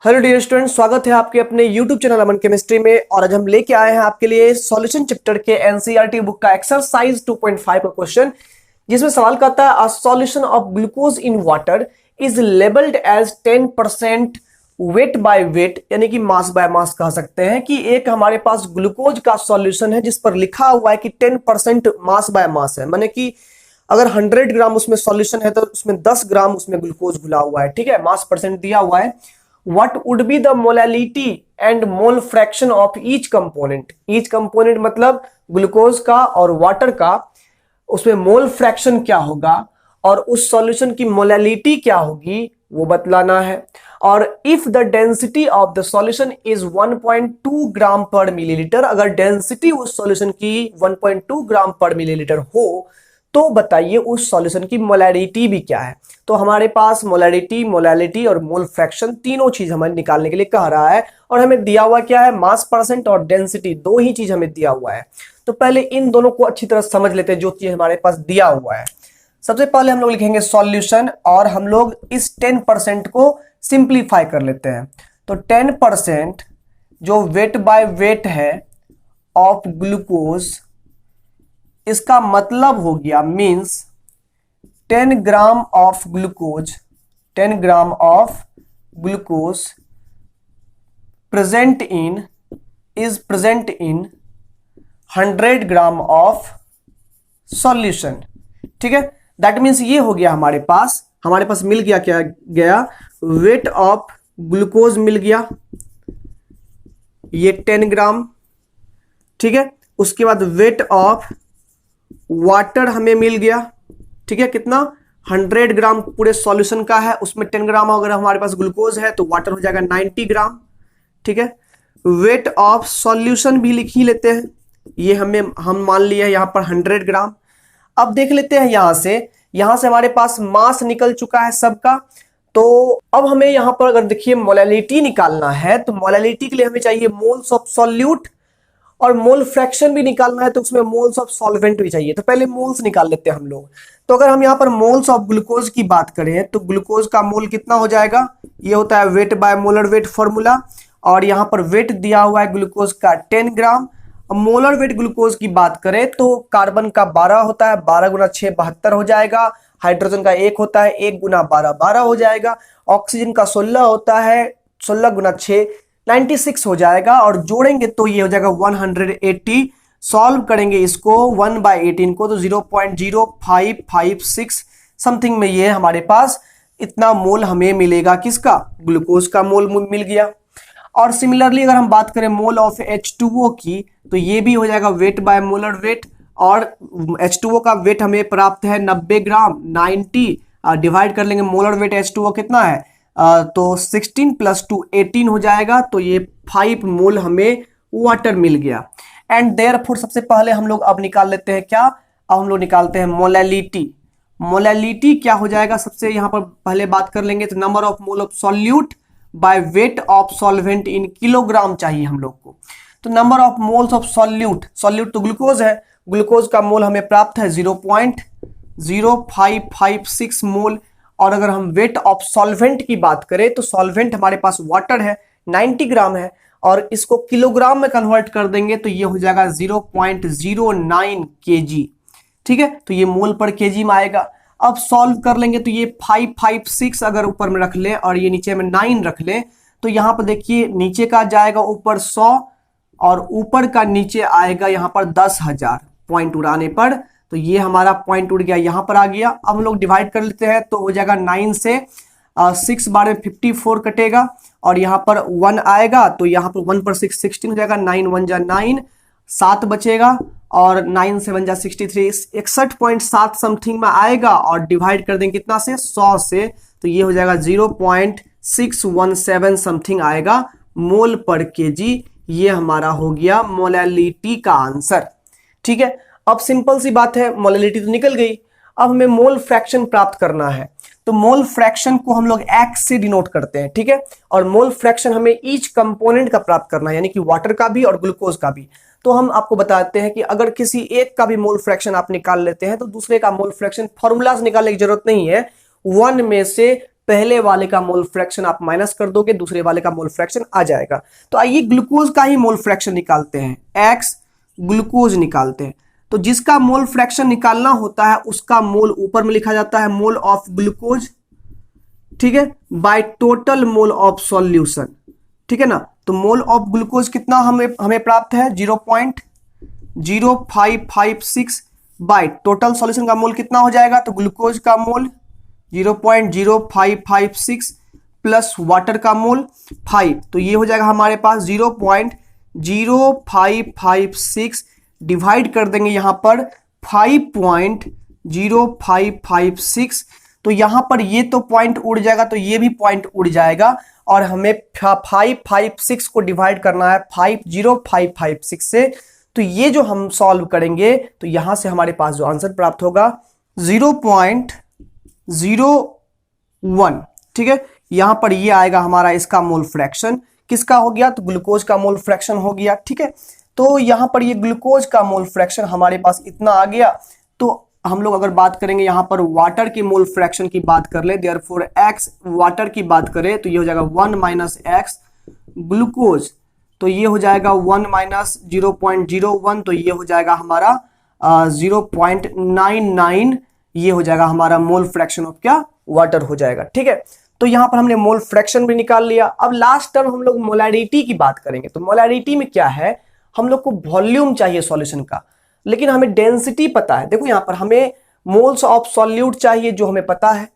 Hello dear student, स्वागत है आपके अपने YouTube चैनल अमन केमिस्ट्री में। और आज हम लेके आए हैं आपके लिए सॉल्यूशन चैप्टर के एनसीईआरटी बुक का एक्सरसाइज 2.5 का क्वेश्चन, जिसमें सवाल करता है a solution of glucose in water is labelled as 10% weight by weight, यानी कि मास बाय मास कह सकते हैं कि एक हमारे पास ग्लूकोज का सॉल्यूशन है जिस पर लिखा हुआ है कि 10% मास बाय मास है, माने कि अगर 100 ग्राम उसमें सॉल्यूशन है तो उसमें 10 ग्राम उसमें ग्लूकोज घुला हुआ है। ठीक है, मास परसेंट दिया हुआ है। What would be the molality and mole fraction of each component? Each component मतलब ग्लूकोज का और वाटर का, उसमें मोल फ्रैक्शन क्या होगा और उस सॉल्यूशन की मोलैलिटी क्या होगी वो बतलाना है। और if the density of the solution is 1.2 ग्राम पर मिलीलीटर, अगर डेंसिटी उस सॉल्यूशन की 1.2 ग्राम पर मिलीलीटर हो तो बताइए उस सॉल्यूशन की मोलैरिटी भी क्या है। तो हमारे पास मोलैरिटी, मोलैलिटी और मोल फ्रैक्शन तीनों चीज हमें निकालने के लिए कह रहा है। और हमें दिया हुआ क्या है, मास परसेंट और डेंसिटी, दो ही चीज हमें दिया हुआ है। तो पहले इन दोनों को अच्छी तरह समझ लेते हैं जो चीज हमारे पास दिया हुआ है। सबसे पहले हम लोग लिखेंगे सॉल्यूशन और हम लोग इस 10% को सिंप्लीफाई कर लेते हैं। तो 10% जो वेट बाय वेट है ऑफ ग्लूकोज, इसका मतलब हो गया means 10 gram of glucose, 10 gram of glucose present in 100 gram of solution. ठीक है, दैट मीन्स ये हो गया हमारे पास मिल गया, क्या गया, वेट ऑफ ग्लूकोज मिल गया ये 10 ग्राम। ठीक है, उसके बाद वेट ऑफ वाटर हमें मिल गया। ठीक है, कितना, 100 ग्राम पूरे सॉल्यूशन का है, उसमें 10 ग्राम अगर हमारे पास ग्लूकोज है तो वाटर हो जाएगा 90 ग्राम। ठीक है, वेट ऑफ सॉल्यूशन भी लिख ही लेते हैं, ये हम मान लिया यहां पर 100 ग्राम। अब देख लेते हैं यहां से हमारे पास मास निकल चुका है सबका। तो अब हमें यहां पर अगर देखिए मोलैलिटी निकालना है तो मोलैलिटी के लिए हमें चाहिए मोल्स ऑफ सॉल्यूट, और मोल फ्रैक्शन भी निकालना है तो उसमें मोल्स ऑफ सॉल्वेंट भी चाहिए। तो पहले मोल्स निकाल लेते हैं हम लोग। तो अगर हम यहाँ पर मोल्स ऑफ ग्लूकोज की बात करें तो ग्लूकोज का मोल कितना हो जाएगा, ये होता है weight by molar weight formula, और यहाँ पर वेट दिया हुआ है ग्लूकोज का 10 ग्राम। मोलर वेट ग्लूकोज की बात करें तो कार्बन का 12 होता है, 12 गुना 6 72 हो जाएगा। हाइड्रोजन का 1 होता है, 1 गुना 12 12 हो जाएगा। ऑक्सीजन का 16 होता है, 16 गुना 6 96 हो जाएगा। और जोड़ेंगे तो ये हो जाएगा 180। सॉल्व करेंगे इसको 1/18 को तो 0.0556 समथिंग में ये हमारे पास इतना मोल हमें मिलेगा, किसका, ग्लूकोज का मोल मिल गया। और सिमिलरली अगर हम बात करें मोल ऑफ H2O की तो ये भी हो जाएगा वेट बाय मोलर वेट, और H2O का वेट हमें प्राप्त है 90 ग्राम। 90 डिवाइड कर लेंगे, मोलर वेट H2O कितना है, तो 16 + 2 18 हो जाएगा। तो ये 5 मोल हमें वाटर मिल गया। एंड देयरफॉर सबसे पहले हम लोग अब निकाल लेते हैं क्या, अब हम लोग निकालते हैं मोलैलिटी। मोलैलिटी क्या हो जाएगा, सबसे यहां पर पहले बात कर लेंगे तो number of mole of solute by weight of solvent in kilogram चाहिए हम लोग को। तो number of moles of solute तो ग्लूकोज है, ग्लूकोज का मोल हमें प्राप्त है 0.0556 मोल। और अगर हम वेट ऑफ सॉल्वेंट की बात करें तो सॉल्वेंट हमारे पास वाटर है, 90 ग्राम है, और इसको किलोग्राम में कन्वर्ट कर देंगे तो ये हो जाएगा 0.09 kg। ठीक है, तो ये मोल पर केजी में आएगा। अब सॉल्व कर लेंगे तो ये 556 अगर ऊपर में रख लें और ये नीचे में 9 रख लें तो यहाँ पर देखिए नीचे का जाएगा ऊपर 100 और ऊपर का नीचे आएगा यहाँ पर 10,000 पॉइंट उड़ाने पर। तो ये हमारा पॉइंट उड़ गया, यहाँ पर आ गया। अब हम लोग डिवाइड कर लेते हैं तो हो जाएगा 9 से 6 बार में 54 कटेगा, और यहाँ पर 1 आएगा तो यहाँ पर 1 पर 6 16 हो जाएगा, 9 1 जा 9, 7 बचेगा, और 9 से 1 जा 63, 61.7 समथिंग में आएगा। और डिवाइड कर देंगे कितना से, 100 से, तो ये हो जाएगा 0.617 समथिंग आएगा मोल पर केजी। ये हमारा हो गया मोलैलिटी का आंसर। ठीक है, अब सिंपल सी बात है, मोलैलिटी तो निकल गई। अब हमें मोल फ्रैक्शन प्राप्त करना है, तो मोल फ्रैक्शन को हम लोग एक्स से डिनोट करते हैं। ठीक है, और मोल फ्रैक्शन हमें ईच कंपोनेंट का प्राप्त करना है, यानी कि वाटर का भी और ग्लूकोज का भी। तो हम आपको बताते हैं कि अगर किसी एक का भी मोल फ्रैक्शन आप निकाल लेते हैं तो दूसरे का मोल फ्रैक्शन फॉर्मूला से निकालने की जरूरत नहीं है, 1 में से पहले वाले का मोल फ्रैक्शन आप माइनस कर दोगे, दूसरे वाले का मोल फ्रैक्शन आ जाएगा। तो आइए ग्लूकोज का ही मोल फ्रैक्शन निकालते हैं, एक्स ग्लूकोज निकालते हैं। तो जिसका मोल फ्रैक्शन निकालना होता है उसका मोल ऊपर में लिखा जाता है मोल ऑफ ग्लूकोज, ठीक है, by total mole of solution, ठीक है ना। तो मोल ऑफ ग्लूकोज कितना हमें प्राप्त है 0.0556 बाय टोटल सॉल्यूशन का मोल कितना हो जाएगा, तो ग्लूकोज का मोल 0.0556 प्लस वाटर का मोल 5, तो ये हो जाएगा हमारे पास 0.0556 डिवाइड कर देंगे यहां पर 5.0556, तो यहां पर ये तो पॉइंट उड़ जाएगा, तो ये भी पॉइंट उड़ जाएगा, और हमें 556 को डिवाइड करना है 50556 से। तो ये जो हम सॉल्व करेंगे तो यहां से हमारे पास जो आंसर प्राप्त होगा 0.01, ठीक है। यहां पर ये आएगा हमारा इसका मोल फ्रैक्शन, किसका हो गया, तो ग्लूकोज का मोल फ्रैक्शन हो गया, ठीक है। तो यहां पर ये ग्लूकोज का मोल फ्रैक्शन हमारे पास इतना आ गया। तो हम लोग अगर बात करेंगे यहां पर वाटर की मोल फ्रैक्शन की बात कर ले, देयरफॉर x वाटर की बात करें तो ये हो जाएगा 1 माइनस एक्स ग्लूकोज, तो ये हो जाएगा 1 माइनस 0.01, तो ये हो जाएगा हमारा 0.99, ये हो जाएगा हमारा मोल फ्रैक्शन ऑफ क्या, वाटर हो जाएगा, ठीक है। तो यहां पर हमने मोल फ्रैक्शन भी निकाल लिया। अब लास्ट टर्म हम लोग मोलैरिटी की बात करेंगे। तो मोलैरिटी में क्या है, हम लोग को वॉल्यूम चाहिए सॉल्यूशन का, लेकिन हमें डेंसिटी पता है। देखो यहां पर हमें मोल्स ऑफ सॉल्यूट चाहिए जो हमें पता है,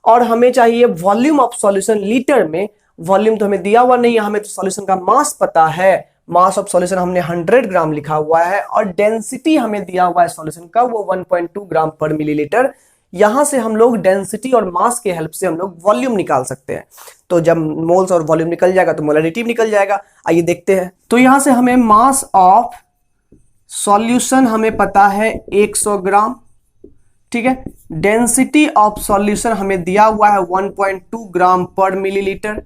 और हमें चाहिए वॉल्यूम ऑफ सॉल्यूशन लीटर में। वॉल्यूम तो हमें दिया हुआ नहीं है, हमें तो सॉल्यूशन का मास पता है, मास ऑफ सॉल्यूशन हमने 100 ग्राम लिखा हुआ है, और डेंसिटी हमें दिया हुआ है सॉल्यूशन का वो 1.2 ग्राम पर मिलीलीटर। यहां से हम लोग डेंसिटी और मास के हेल्प से हम लोग वॉल्यूम निकाल सकते हैं। तो जब मोल्स और वॉल्यूम निकल जाएगा तो मोलैरिटी निकल जाएगा। आइए देखते हैं। तो यहां से हमें मास ऑफ सॉल्यूशन हमें पता है 100 ग्राम, ठीक है। डेंसिटी ऑफ सॉल्यूशन हमें दिया हुआ है 1.2 ग्राम पर मिलीलीटर,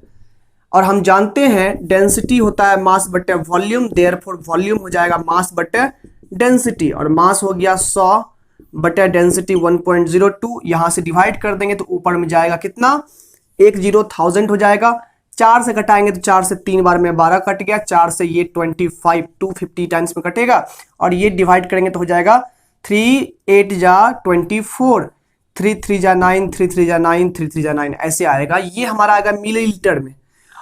और हम जानते हैं डेंसिटी होता है मास बटे वॉल्यूम, देयरफॉर वॉल्यूम हो जाएगा मास बटे डेंसिटी, और मास हो गया 100 बटे डेंसिटी 1.02। यहां से डिवाइड कर देंगे तो ऊपर में जाएगा कितना, 10,000 हो जाएगा। 4 से घटाएंगे तो 4 से 3 बार में 12 कट गया, 4 से ये 25 250 टाइम्स में कटेगा, और ये डिवाइड करेंगे तो हो जाएगा 3 8 जा 24, 3 3 जा 9, 3 3 जा 9, 3 3 जा 9, ऐसे आएगा। ये हमारा आएगा मिलीलीटर में,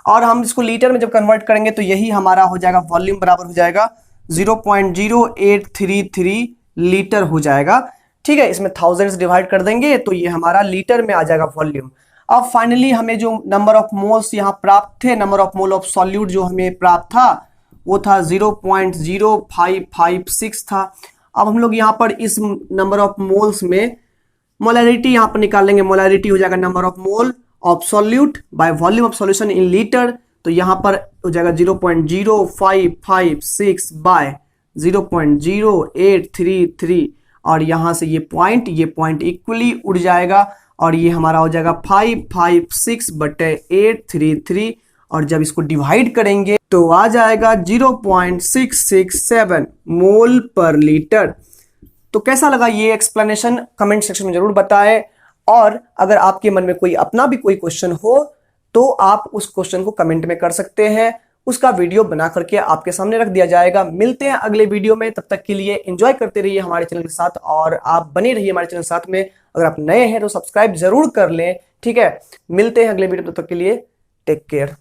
और हम इसको लीटर में जब कन्वर्ट करेंगे तो यही हमारा हो जाएगा वॉल्यूम, बराबर हो जाएगा 0.0833 लीटर हो जाएगा, ठीक है। इसमें थाउजेंड्स डिवाइड कर देंगे तो ये हमारा लीटर में आ जाएगा वॉल्यूम। अब फाइनली हमें जो नंबर ऑफ मोल्स यहाँ प्राप्त थे, number of mole of solute जो हमें प्राप्त था वो था 0.0556 था। अब हम लोग यहाँ पर इस नंबर ऑफ मोल्स में मोलैरिटी यहाँ पर निकालेंगे। मोलैरिटी हो जाएगा number of mole of solute by volume of solution in litre, तो यहाँ पर हो जाएगा 0.0556 बाय 0.0833, और यहां से ये पॉइंट इक्वली उड़ जाएगा, और ये हमारा हो जाएगा 556 बटे 833, और जब इसको डिवाइड करेंगे तो आ जाएगा 0.667 मोल पर लीटर। तो कैसा लगा ये एक्सप्लेनेशन, कमेंट सेक्शन में जरूर बताएं, और अगर आपके मन में कोई अपना भी कोई क्वेश्चन हो तो आप उस क्वेश्चन को कमेंट में कर सकते हैं, उसका वीडियो बना करके आपके सामने रख दिया जाएगा। मिलते हैं अगले वीडियो में, तब तक के लिए एंजॉय करते रहिए हमारे चैनल के साथ, और आप बने रहिए हमारे चैनल के साथ में। अगर आप नए हैं तो सब्सक्राइब जरूर कर लें, ठीक है। मिलते हैं अगले वीडियो, तब तक के लिए टेक केयर।